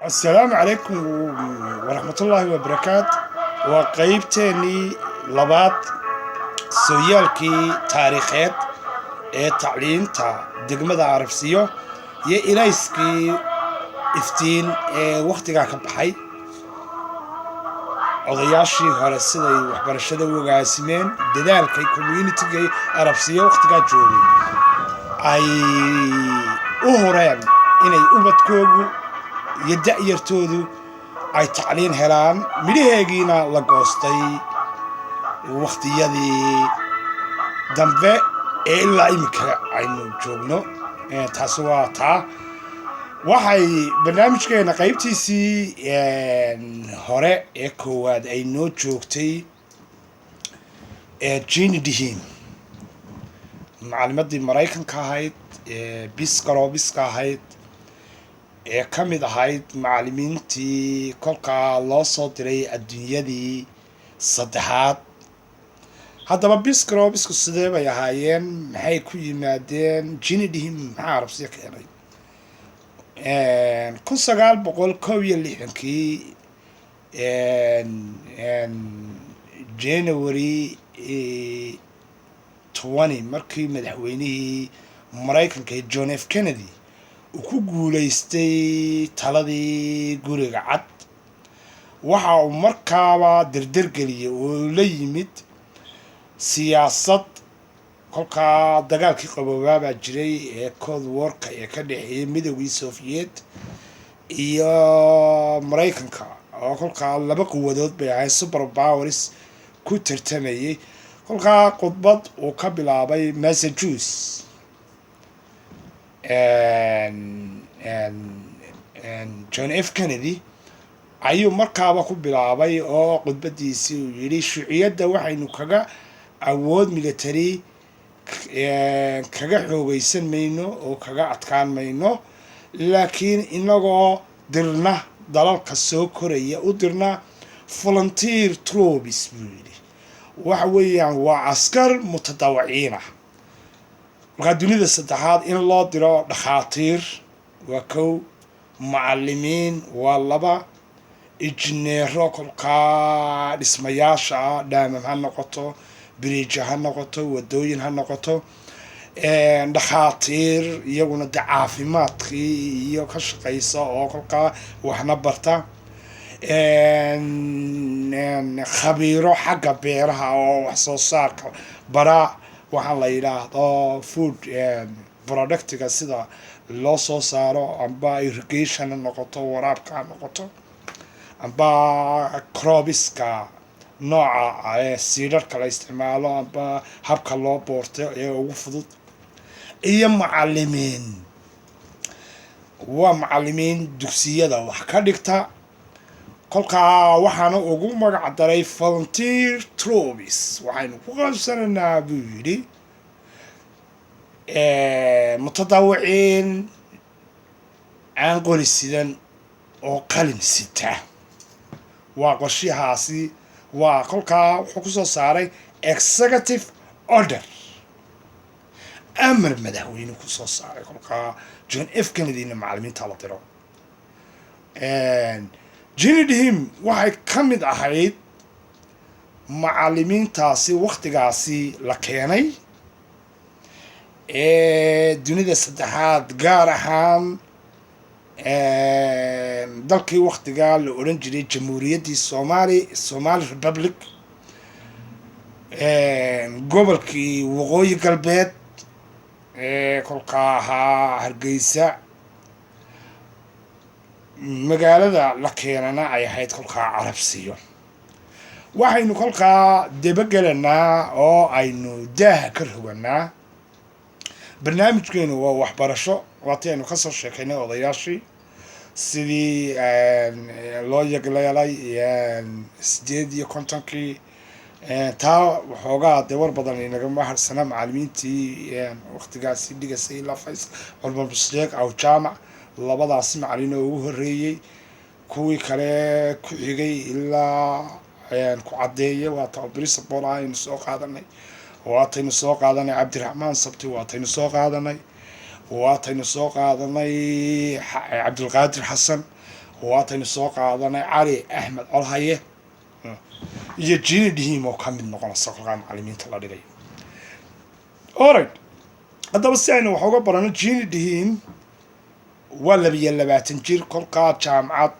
السلام عليكم ورحمة الله وبركاته. وقيبتني لبات سويالكي تاريخيات تعليم دقمة عرفسيو يا إليسكي افتين وقتها كبحي odayaashii hore siday waxbarashada u agaasimeen dadaalkay community-ga Arabsiya waqtiga joogay ay u horeen inay ubadkoodu iyo da'yartoodu ay tacliin helaan midhaheegiina la goostay waqtiyadii dambe ee ilaa imika aynu joogno taas waa taa waxay barnaamijkeena qaybtiisii hore ee koowaad ay noo joogtay Jeanne Dihem macallimadii Mareykanka ahayd biska ahayd ee ka mid ahayd macallimiintii kolkaa loo soo diray adduunyadii saddexaad. haddaba bisku sidee bay ahaayeen, maxay ku yimaadeen? Jeanne Dihem maxaa Arabsiya keenay? 1961 January 20 markii madaxweynihii Mareykanka John F. Kennedy uu ku guuleystay taladii guriga cad, waxa uu markaaba dardargeliyay oo la yimid siyaasad. kolkaa dagaalkii qaboobaa jiray ee Cold War-ka ee ka dhexeeyay midowgii Soviet iyo Mareykanka oo kolkaa laba quwadood bay ahayd super powers ku tartamayay. kolkaa khudbad uu ka bilaabay Massachusetts John F. Kennedy ayuu markaaba ku bilaabay oo khudbadiisii uu yidhi shuuciyadda waxaynu kaga awood military kaga xoogaysan mayno oo kaga adkaan mayno, laakiin inagoo dirna dalalka soo koraya u dirna volunteer troops buu yidhi. waxa weeyaan waa askar mutadawiciin ah. markaa dunida saddexaad in loo diro dhakhaatiir waa kow, macallimiin waa laba, injineero kolkaa dhismayaasha ah, dhaamam ha noqoto, biriija ha noqoto, wadooyin ha noqoto, dhakhaatiir iyaguna de caafimaadkii iyo ka shaqaysa oo kolkaa waxna barta, khabiiro xagga beeraha oo wax soo saarka bara, waxaa la yidhaahdo food productiga sida loo soo saaro, amba irrigation ha noqoto, waraabka ha noqoto, amba crobiska nooca siidharka la isticmaalo, amba habka loo boorto ee ugu fudud, iyo macallimiin. waa macallimiin dugsiyada wax ka dhigta. kolkaa waxaana ugu magac daray volunteer troops. waxaynu ku qaybsanaynaa buu yidhi mutadawiciin aan qori sidan oo qalin sita. waa qorshahaasi. waa kolkaa wuxuu kusoo saaray executive order, amar madaxweyne kusoo saaray. kolkaa John F. Kennedy-na macallimiinta la diro. Jeanne Dihem waxay ka mid ahayd macallimiintaasi waqtigaasi la keenay ee dunida saddexaad, gaar ahaan dalkii waqtigaa la odhan jiray jamhuuriyaddii Somali Republic, gobolkii waqooyi galbeed ee kolkaa ahaa Hargeysa. magaalada la keenana ay ahayd kolkaa Arabsiyo. waxaynu kolkaa dabagelanaa oo aynu daaha ka roganaa. barnaamijkeenu waa waxbarasho. waatii aynu kasoo sheekaynay odayaashii sidii loo yagleelay 58 taa waxoogaa dee war badan inagama harsana. macallimiintii waqtigaasi dhigasay ilaa Fays Cumar Sheekh aw jaamac, labadaasi macallin oo ugu horeeyey. kuwii kale ku xigay ilaa ku cadeeye waa principal aynu soo qaadanay. waataynu soo qaadanay Cabdiraxmaan Sabti, waataynu soo qaadanay cabdulqaadir xasan, waataynu soo qaadanay cali axmed colhaye iyo jini dhihim oo ka mid noqonaysa kolkaa macalimiinta la dhigayo. Alright, haddaba si aynu wax uga barano, jini dhihim waa 22 jir, kolkaa jaamacad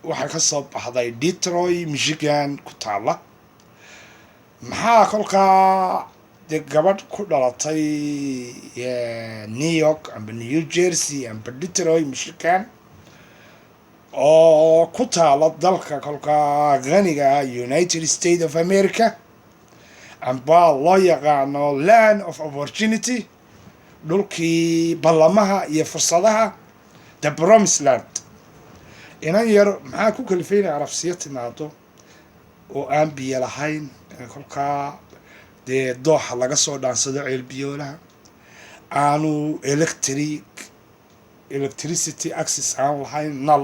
waxay ka soo baxday Detroit Michigan ku taala. maxaa kolkaa dee gabadh ku dhalatay New York amba New Jersey amba Detroit Michigan oo ku taala dalka kolkaa qaniga United States of America amba loo yaqaano land of opportunity, dhulkii ballamaha iyo fursadaha, the promised land. inan yar maxaa ku kalifeynaya arabsiya timaado oo aan biyo lahayn, kolkaa dee dooxa laga soo dhaansado ceelbiyoolaha, aanu electricity access aan lahayn, nal,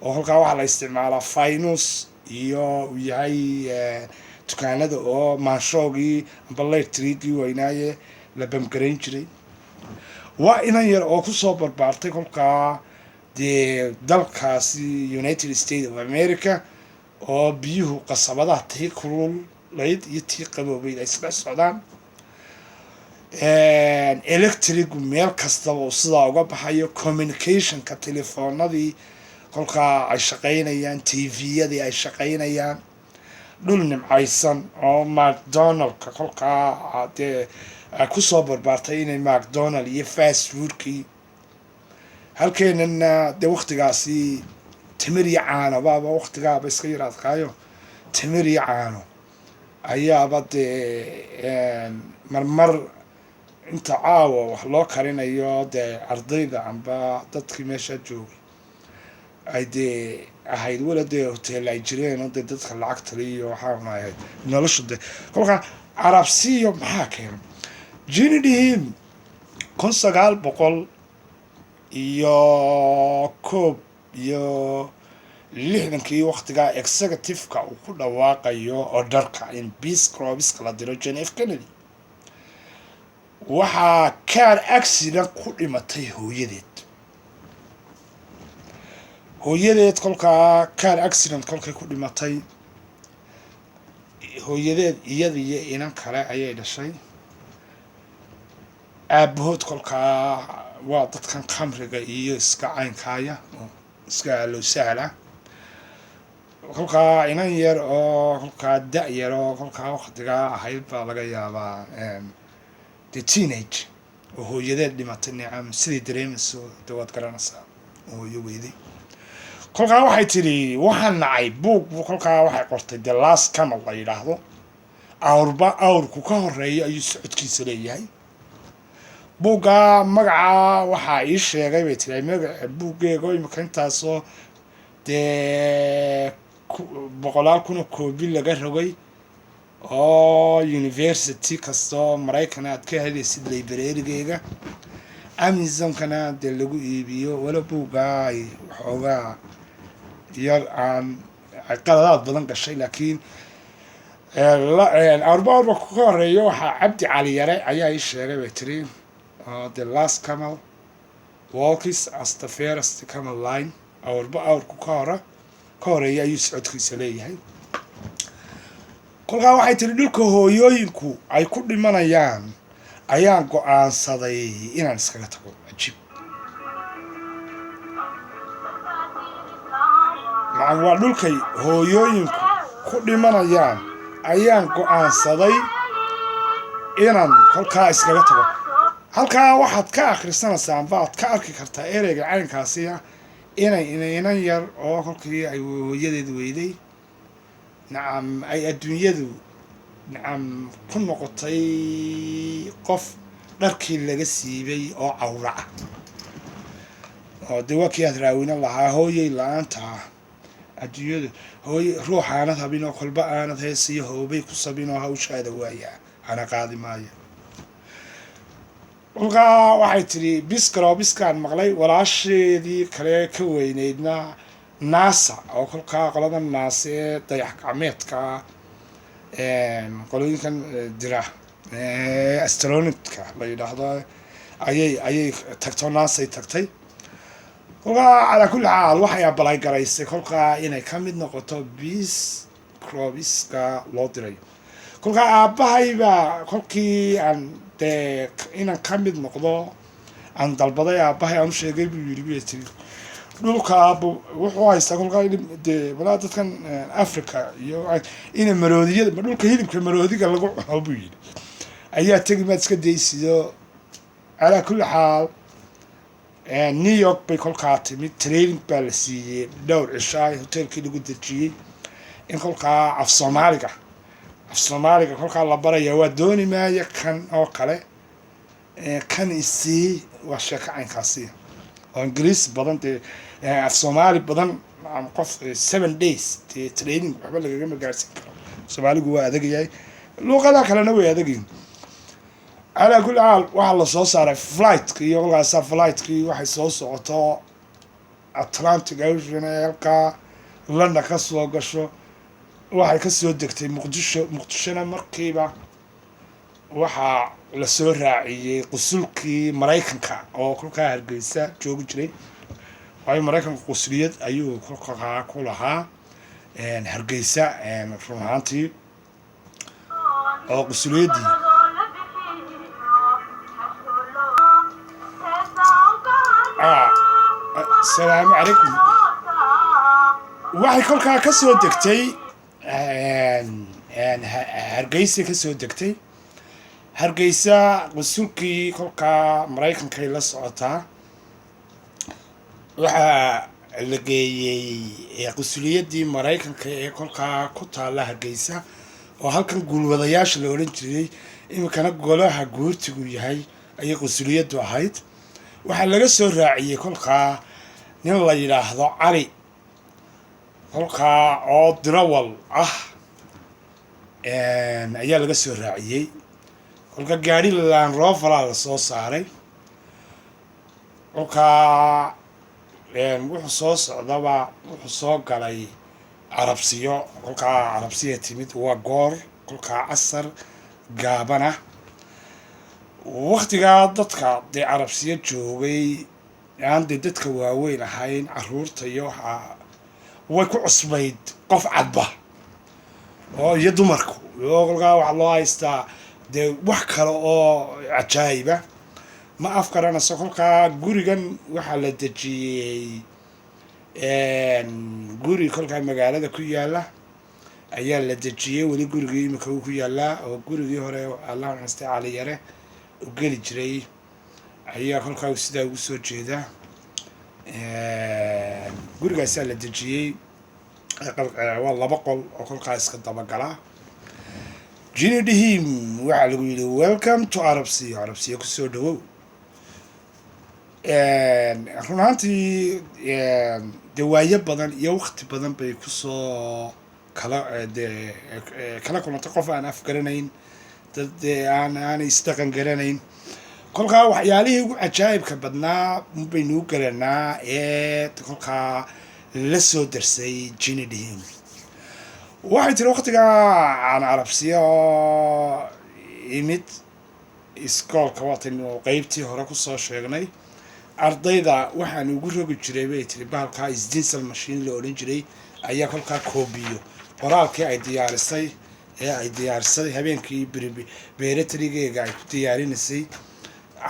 oo kolkaa waxaa la isticmaalaa finus iyo uu yahay dukaanada oo maanshoogii amba electrigii weynaaye la bamgarayn jiray. waa inan yar oo kusoo barbaartay kolkaa dee dalkaasi United States of America oo biyuhu qasabadaha tii kululayd iyo tii qaboobayd ay isdhex socdaan, electrigu meel kastaba uu sidaa uga baxayo, communicationka telefoonadii kolkaa ay shaqaynayaan, tviyadii ay shaqaynayaan, dhul nimcaysan oo macdonaldka kolkaa dee kusoo barbaartay inay macdonald iyo fast foodkii, halkeenana dee waktigaasi timir iyo caano baaba waktigaaba iska yar adkaayo, timir iyo caano ayaaba dee marmar inta caawa wax loo karinayo dee ardayda amba dadkii meesha joogay ay dee ahayd wala dee hotel ay jireen oo dee dadka lacagta iyo waxaa ahayd nolosha dee kolkaa carabsiyo maxaa keenay. jini dhihim 1900 iyo 1960 waktigaa executive-ka uu ku dhawaaqayo oo dharka in peace corpska la diro John F Kennedy, waxaa car accident ku dhimatay hooyadeed kolkaa car accident kolkay ku dhimatay, hooyadeed iyada iyo inan kale ayay dhashay. aabahood kolkaa waa dadkan khamriga iyo iska caynkaaya oo iska alow sahla, kolkaa inan yar oo kolkaa da' yar oo kolkaa waktigaa ahayd baa laga yaabaa the teenage oo hooyadeed dhimatay. nicam sidii dareemayso de waad garanaysaa, hooyo weyday. kolkaa waxay tidhi waxaan nacay buug, kolkaa waxay qortay the last camel la yidhaahdo, awrku ka horeeyo ayuu socodkiisa leeyahay. buugga magaca waxaa ii sheegay bay tiri magaca buuggeega imika intaasoo dee 100,000 koobi laga rogay oo university kastoo Maraykan aad ka helaysid library-geega, Amazon-kana dee lagu iibiyo. wala buugga ay waxoogaa yar aan qaladaad badan gashay, laakiin awrba ku ka horeeyo waxaa Cabdi Cali Yare ayaa ii sheegay bay tiri the last camel walks as the first camel line, awrku ka horeeya ayuu socodkiisa leeyahay. kolkaa waxay tiri dhulka hooyooyinku ay ku dhimanayaan ayaan go-aansaday inaan iskaga tago. cajiib, waa dhulkay hooyooyinku ku dhimanayaan ayaan go-aansaday inaan kolkaa iskaga tago. halkaa waxaad ka akhrisanaysaa amba aad ka arki kartaa ereyga caynkaasi ah inay inan yar oo kolkii ay hooyadeed weyday, nacam ay adduunyadu nacam ku noqotay qof dharkii laga siibay oo cawra ah, oo dee waa kii aad raawina lahaa hooyay la-aanta ah adduunyadu, hooye ruux aanad habin oo kolba aanad heesiyo hoobay ku sabin oo hawshaada waayaa ana qaadi maayo. kolkaa waxay tidhi biskaan maqlay walaasheedii kale ka weyneydna NASA oo kolkaa qolada NASA ee dayax gacmeedka qolooyinkan dira astronaut-ka la yidhaahdo ayay tagto, NASA ay tagtay. kolkaa calaa kulli xaal waxay abalay-garaysay kolkaa inay ka mid noqoto peace corpska loo dirayo. kolkaa aabbahay baa kolkii aan dee inaan ka mid noqdo aan dalbaday, aabbahay aan u sheegay buu yidhi bay tiri dhulka wuxuu haystaa kolkaa dee walaa dadkan africa iyo ina maroodiyada ma dhulka hilibka maroodiga lagu cuno buu yidhi ayaa tegi maad iska daysido. calaa kulli xaal New York bay kolkaa timid, training baa la siiyey dhowr cishaay hoteelkii lagu dejiyey in kolkaa af soomaaliga kolkaa la baraya. waa dooni maaya kan oo kale kan isii waa sheeko caynkaasiya oo ingiriis badan dee af soomaali badan qof 7 days dee training waxba lagaga magaarsin karo. soomaaligu waa adagayahay, luuqada kalena way adagayin. calaa kulli xaal waxaa la soo saaray flightka iyo kolkaasa flightkii waxay soo socoto Atlantic Ocean ee halkaa London ka soo gasho, waxay ka soo degtay muqdishona markiiba waxaa la soo raaciyey qusulkii Maraykanka oo kolkaa Hargeysa joogi jiray. waayo Maraykanka qusuliyad ayuu kolkaa ku lahaa Hargeysa run ahaantii oo qusuliyadii السلام عليكم. waxay kolkaa ka soo degtay Hargeysa ka soo degtay Hargeysa qusulkii kolkaa Maraykankay la socotaa. waxaa la geeyey qusuliyadii Maraykanka ee kolkaa ku taala Hargeysa oo halkan guulwadayaasha la odhan jiray, iminkana golaha guurtigu yahay ayay qusuliyadu ahayd. waxaa laga soo raaciyey kolkaa nin la yidhaahdo cali kolkaa oo dirawal ah ayaa laga soo raaciyey. kolka gaari Land Rover la soo saaray. kolkaa wuxuu soo socdaba wuxuu soo galay carabsiyo. kolkaa carabsiya timid waa goor kolkaa casar gaabana. waktigaa dadka dee carabsiyo joogay aan dee dadka waaweyn ahayn, caruurta iyo waxaa way ku cusbayd qof cadba oo iyo dumarku. kolkaa waxaa loo haystaa dee wax kale oo cajaayiba ma afkaranayso. kolkaa gurigan waxaa la dejiyey guri kolkaa magaalada ku yaala ayaa la dejiyey. weli gurigii iminka uu ku yaalaa oo gurigii hore allah naxariistay cali yare u geli jiray ayaa kolkaa sidaa ugu soo jeeda. gurigaasaa la dejiyey, waa 2 qol oo kolkaa iska dabagala. Jini Dhihim waxaa lagu yidhi welcome to Arabsiyo, Arabsiyo kusoo dhawow. run ahaantii dee waayo badan iyo waqti badan bay kusoo kala kulantay qof aan afgaranayn, dad dee aanay isdhaqan garanayn. kolkaa waxyaalihii ugu cajaa'ibka badnaa baynu u garanaa ee kolkaa la soo darsay Jini Dhihim. waxay tiri waqtigaa aan Arabsiyo imid iskoolka waataynu qeybtii hore kusoo sheegnay, ardayda waxaan ugu rogi jiray bay tiri bahalkaa isdinsel machine la odhan jiray ayaa kolkaa koobiyo qoraalkii ay diyaarisay habeenkii beeratrigeega ay ku diyaarinaysay.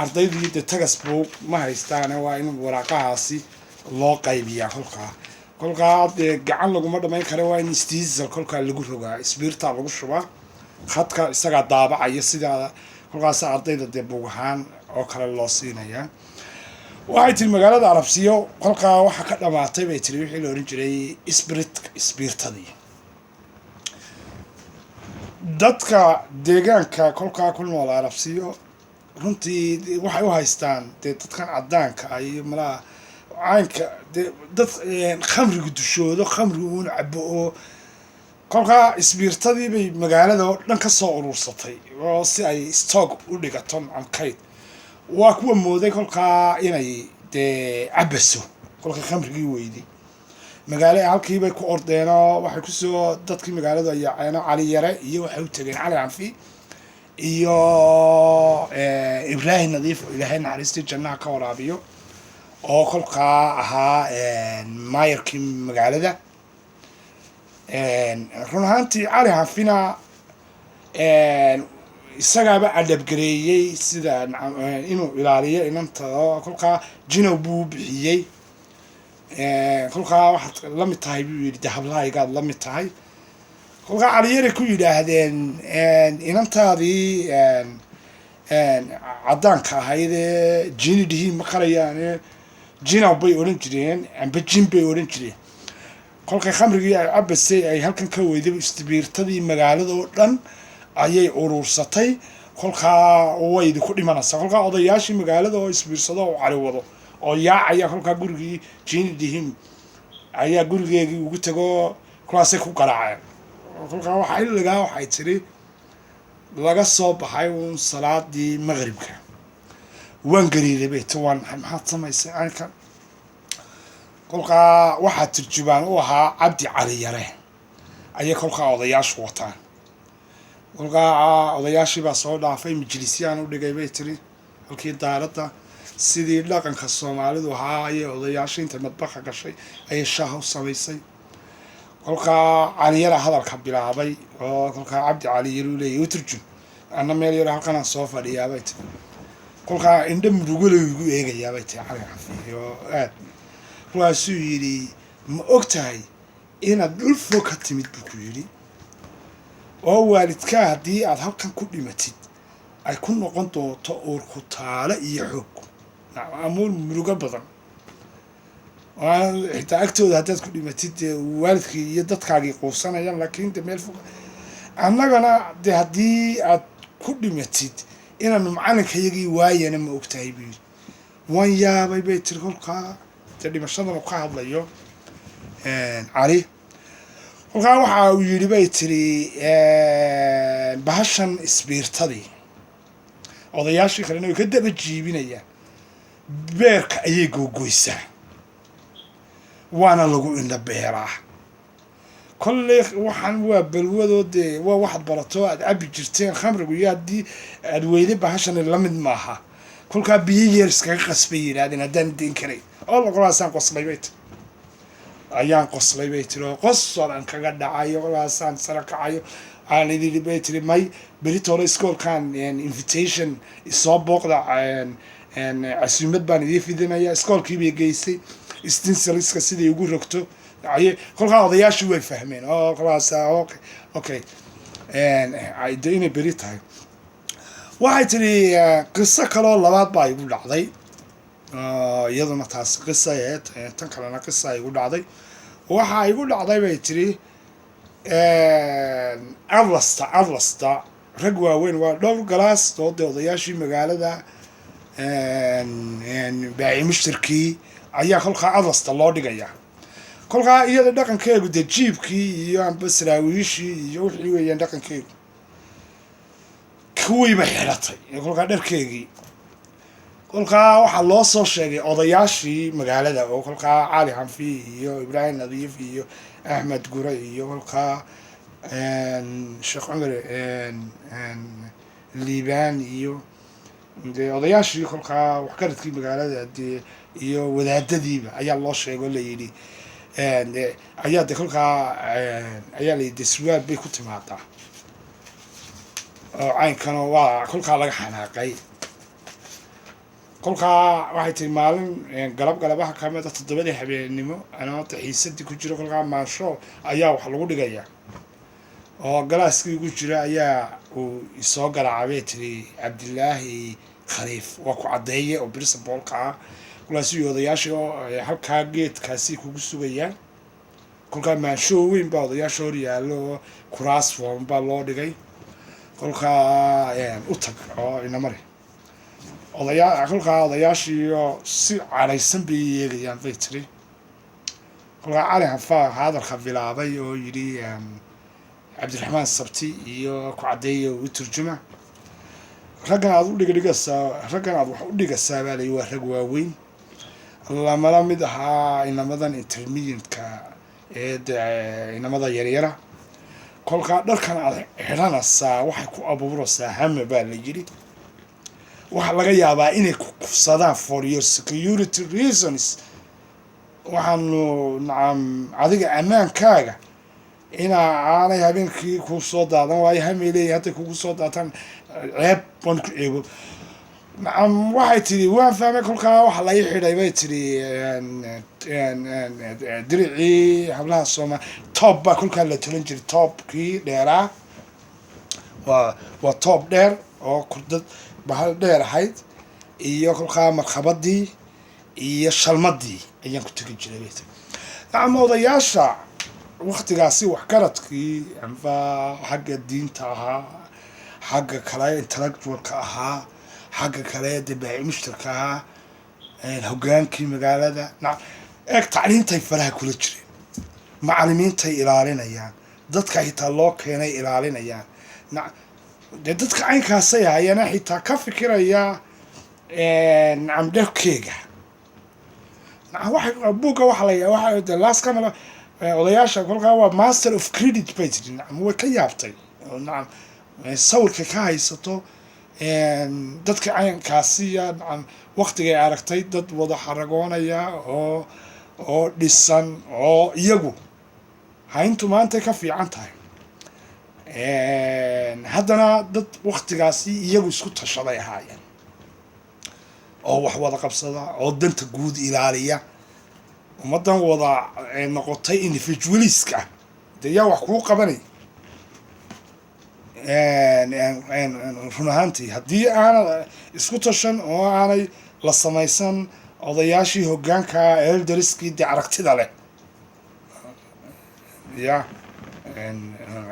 ardaydii de tagasbook ma haystaane waa in waraaqahaasi loo qaybiyaa. kolkaa dee gacan laguma dhamayn kara, waa in isdinsel kolkaa lagu rogaa, isbiirtaa lagu shubaa, khadka isagaa daabacaya sidaa. kolkaas ardayda dee buug ahaan oo kale loo siinayaa. waxay tiri magaalada Arabsiyo kolkaa waxa ka dhamaatay bay tiri wixii la odhan jiray isbiirtadii. dadka deegaanka kolkaa ku nool Arabsiyo runtii waxay u haystaan dee dadkan cadaanka iyo malaha caynka dee dad khamriga dushoodo, khamriga uuna cabo oo kolkaa isbiirtadii bay magaalada oo dhan ka soo urursatay oo si ay stock u dhigato amkayd. waa kuwa mooday kolkaa inay dee cabaso kolka khamrigii weyday magaalo halkii bay ku ordeenoo waxay kusoo dadkii magaaladu ay yaaceen cali yare iyo waxay u tageen cali canfi iyo Ibrahim Nadiif ilaahay naxariistii jannaha ka waraabiyo oo kolkaa ahaa maayarkii magaalada. run ahaantii cali xanfina isagaaba adhabgareeyey sida inuu ilaaliyo inanta oo kolkaa jinow buu bixiyey. kolkaa waxaad la mid tahay buu yidhi dahablahaygaad la mid tahay. kolkaa caliyare ku yidhaahdeen inantaadii caddaanka ahayd ee jini dhihiin ma karayaane jinaw bay odhan jireen amba jin bay odhan jireen. kolkay khamrigii ay cabasay ay halkan ka weyday istibiirtadii magaalada oo dhan ayay uruursatay. kolkaa way idinku dhimanaysaa. kolkaa odayaashii magaalada oo isbiirsado oo cali wado oo yaacaya kolkaa gurigii jini dhihiin ayaa gurigeegii ugu tago kulaasay ku garaaceen. kolkaa waxaa iligaa waxay tiri laga soo baxay uun salaadii maqribka waan gariiray bay ti waan maxaad samaysay ankan. kolkaa waxaa turjubaan u ahaa cabdi cali yare ayay kolkaa odayaashu wataan. kolkaa odayaashii baa soo dhaafay majlisyaan u dhigay bay tiri halkii daaradda sidii dhaqanka soomaalidu ahaa ayay odayaashii inta madbaxa gashay ayay shaaha u samaysay. kolkaa caliyara hadalka bilaabay oo kolkaa cabdi cali yar u leeyahy u turjum anna meel yaro halkanaan soo fadhiyaabay tiri. kolkaa indha murugale igu eegayaabay tiri cali xanfi oo aad. kolkaasuu yidhi ma og tahay inaad dhul fog ka timid buu ku yidhi oo waalidkaa haddii aad halkan ku dhimatid ay ku noqon doonto uur ku taale iyo xoog amuur murugo badan. xitaa agtooda haddaad ku dhimatid dee waalidkii iyo dadkaagii quusanayaan laakiin de meel fog. annagana de haddii aad ku dhimatid inaanu macalinkayagii waayana ma og tahay buu yidhi. waan yaabay bay tiri kolkaa dee dhimashadan ka hadlayo cali. kolkaa waxa uu yidhi bay tiri bahashan isbiirtadii odayaashii kalena way ka daba jiibinayaan beerka ayay googoysaa waana lagu indha beeraa. kolley waxaan waa balwadoo dee waa waxaad barato aad cabbi jirteen khamrigu iyo haddii aad weyday bahashani la mid maaha. kolkaa biyo yeer iskaga qasbay yidhaahdeen haddaan dayn karayn oo laqolaasaan qoslay bay tiri ayaan qoslay bay tiri oo qosol aan kaga dhacayo kolaasaan sara kacayo aan idin bay tiri may beritoole iskoolkan invitation isoo booqda casuumad baan idin fidinaya. iskoolkii bay geysay stinsaliska siday ugu rogto ayay kolkaa odayaashii way fahmeen oo kolaasa okay de inay beri tahay. waxay tiri qiso kaloo labaad baa igu dhacday iyaduna taas qisa aheyd tan kalena qisa igu dhacday. waxaa igu dhacday bay tiri adlasta rag waaweyn waa dhowr galaas oo dee odayaashii magaalada baaci mushtarkii ayaa kolkaa adlasta loo dhigayaa. kolkaa iyada dhaqankeegu dee jiibkii iyo amba saraawiishii iyo wixii weeyaan dhaqankeegu kuwiiba xidhatay kolkaa dharkeegii. kolkaa waxaa loo soo sheegay odayaashii magaalada oo kolkaa cali xanfi iyo ibraahim nadiif iyo axmed gure iyo kolkaa sheekh cumar liibaan iyo dee odayaashii kolkaa waxgaradkii magaalada dee iyo wadaadadiiba ayaa loo sheegoo layidhi ayaa de kolkaa ayaa layidhi de surwaal bay ku timaadaa oo caynkana waa kolkaa laga xanaaqay. kolkaa waxay tiri maalin galabaha kamida 7 habeenimo anoota xiisadii ku jiro kolkaa maansho ayaa wax lagu dhigayaa oo galaaskii ku jira ayaa uu isoo garaacay tiri cabdilaahi khaliif waa ku cadeeye oo principalka ah. kulaasii odayaashii oo halkaa geedkaasi kugu sugayaan. kolkaa maansho weyn baa odayaasha hor yaallo oo kuraas form baa loo dhigay. kolkaa u tag oo inamari kolkaa odayaashii oo si caraysan bay eegayaan bay tiri. kolkaa cali xanfaa hadalka bilaabay oo yidhi cabdiraxmaan sabti iyo ku cadeeye u turjuma raggan aad u dhigdhigasaa raggan aad wax u dhigasaa baa layi waa rag waaweyn lamala mid ahaa inamadan intermediatka ee inamada yaryara. kolkaa dharkan aad xidhanaysaa waxay ku abuuraysaa hame baa la yidhi waxa laga yaabaa inay ku kufsadaan for your security reasons waxaanu nacam adiga ammaankaaga inaa aanay habeenkii kuu soo daadan waayo hamay leeyahay hadday kugu soo daataan ceeb baan ku eego nacam waxay tidhi waan fahmay kolkaa waxa la ii xidhay bay tidhi diricii hablaha Soomaali top baa kolkaa la tolan jiray topkii dheeraa waa top dheer oo kurdad bahal dheer ahayd iyo kolkaa markhabadii iyo shalmadii ayaan ku tegi jiray bay tidhi nacam odayaasha waqtigaasi waxgaradkii amba xagga diinta ahaa xagga kale intellectualka ahaa xagga kale dibaaci mushtarka ahaa hogaankii magaalada eeg tacliintay faraha kula jireen macallimiintay ilaalinayaan dadka xitaa loo keenay ilaalinayaan dee dadka caynkaasay ahayana xitaa ka fikiraya nacam dherkeega buugga waxa laaskana odayaasha kolkaa waa master of credit bay tiri nacam way ka yaabtay nacam sawirka ka haysato dadka caynkaasiya nacam waqtigay aragtay dad wada xaragoonaya oo dhisan oo iyagu hayntu maantay ka fiican tahay haddana dad waqtigaasi iyagu isku tashaday ahaayeen oo wax wada qabsada oo danta guud ilaaliya ummadan wada noqotay individualiska dee yaa wax kuu qabanay run ahaantii haddii aana isku tashan oo aanay la samaysan odayaashii hoggaanka eldariskii dee aragtida leh ya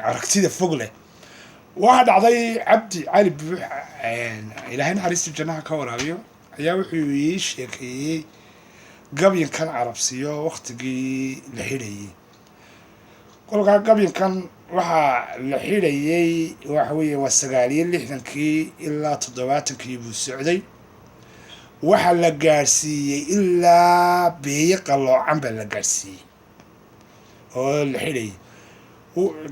aragtida fog leh waxaa dhacday cabdi cali buux ilaahay naxariista jannaha ka waraabiyo ayaa wuxuu ii sheekeeyey gabyankan carabsiyo waqtigii la xidhayay kolkaa gabyankan waxaa la xidhayay waxa weeye waa 69 ilaa 70 buu socday waxaa la gaarsiiyey ilaa beeye qaloocan baa la gaarsiiyey oo la xidhayay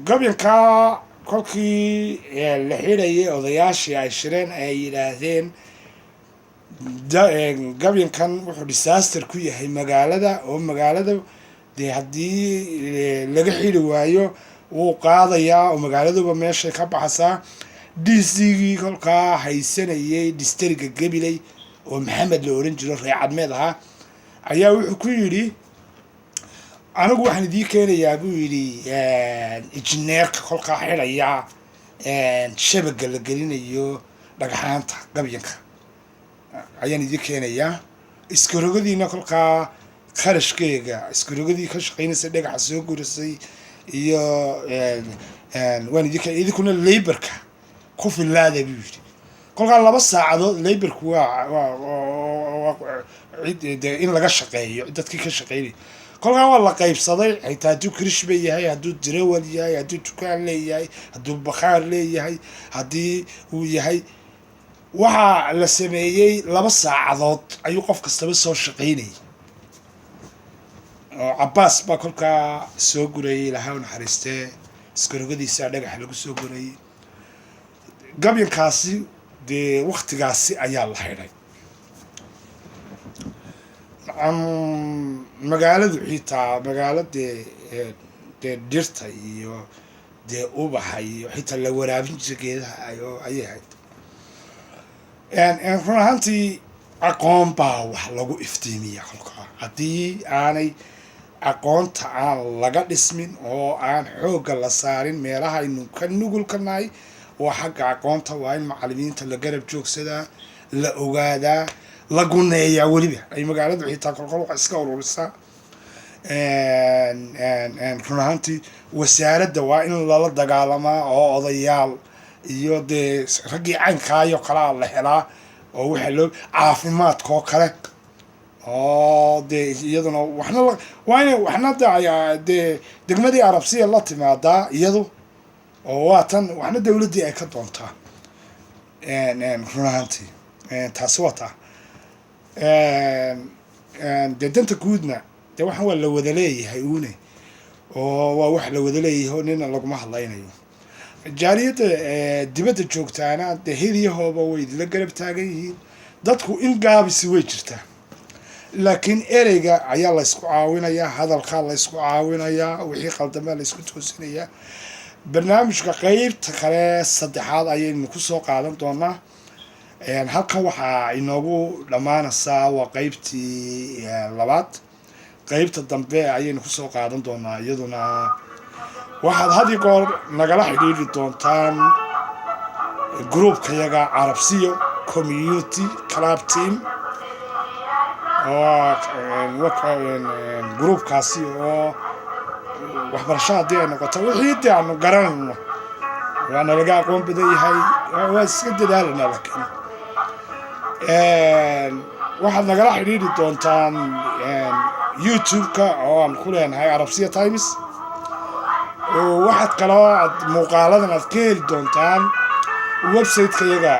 gabyankaa kolkii la xidhayay odayaashii ay shireen ay yidhaahdeen gabyankan wuxuu disaster ku yahay magaalada oo magaalada dee haddii laga xidhi waayo wuu qaadayaa oo magaaladuba meeshay ka baxasaa dcgii kolkaa haysanayay distriga gabiley oo maxamed la oran jiro reer cadmeed ahaa ayaa wuxuu ku yidhi anigu waxaan idii keenayaa buu yidhi injineerka kolkaa xidhaya shabaga la gelinayo dhagxaanta gabyanka ayaan idii keenayaa iskarogadiina kolkaa kharashkeega iskarogadii ka shaqaynaysa dhagaxa soo gurisay iyo waan idinkuna laborka ku filaada buu yidhi kolkaa 2 saacadood laborku waa in laga shaqeeyo dadkii ka shaqaynay kolkaa waa la qaybsaday xitaa hadduu krishba yahay hadduu dirawal yahay hadduu dukaan leeyahay hadduu bakhaar leeyahay haddii uu yahay waxaa la sameeyey 2 saacadood ayuu qof kastaba soo shaqaynayay oo cabaas baa kolkaa soo gurayay ilaahay u naxariistee iskarogadiisa dhagaxa lagu soo gurayay gabyankaasi dee waqtigaasi ayaa la xidhay magaaladu xitaa magaalo dee dhirta iyo dee ubaxa iyo xitaa la waraabin jira geedaha ayay ahayd run ahaantii aqoon baa wax lagu iftiimiya kolkaa haddii aanay aqoonta aan laga dhismin oo aan xoogga la saarin meelaha aynu ka nugulka nahay waa xagga aqoonta waa in macallimiinta la garab joogsadaa la ogaadaa la guneeyaa weliba ay magaaladu xitaa kolkol waxa iska ururisaa run ahaantii wasaaradda waa in lala dagaalamaa oo odayaal iyo dee raggii caynkaayo kalaa la helaa oo waxaa loo caafimaadka oo kale oo dee iyaduna waxna dee degmadii arabsiya la timaadaa iyadu oo waa tan waxna dawladdii ay ka doontaa run ahaantii taasi waa taa dee danta guudna dee waxaan waa la wada leeyahay uune oo waa wax la wada leeyahay oo nina laguma hadlaynayo jaaliyadda dibadda joogtaana dee heliyahooba way idinla garab taagan yihiin. dadku in gaabisi way jirtaa, laakiin ereyga ayaa laysku caawinayaa, hadalkaa laysku caawinayaa, wixii qaldamaa laysku toosinayaa. barnaamijka qeybta kale saddexaad ayaynu kusoo qaadan doonaa. halkan waxaa inoogu dhammaanaysaa waa qeybtii labaad. qeybta dambe ayaynu kusoo qaadan doonaa. iyaduna waxaad had iyo goor nagala xidhiidhi doontaan groupkayaga Carabsiyo Community Club Team oo groupkaasi oo waxbarasho haddii ay noqoto wixii dee aanu garanayno waana laga aqoon badan yahay, waa iska dadaalanaa. laakiin waxaad nagala xidhiidhi doontaan youtube-ka oo aan ku leenahay Carabsiyo Times. waxaad kaloo muuqaaladan aad ka heli doontaan website-kayaga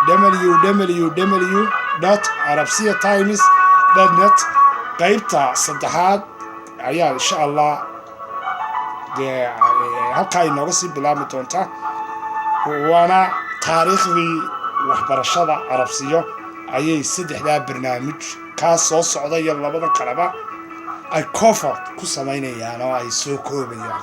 www.carabsiyotimes.net. qaybta saddexaad ayaa insha allah dee halkaa inooga sii bilaabmi doontaa, waana taariikhdii waxbarashada Carabsiyo ayay saddexdaa barnaamij kaas soo socda iyo labadan kaleba ay cover ku samaynayaan oo ay soo koobayaan.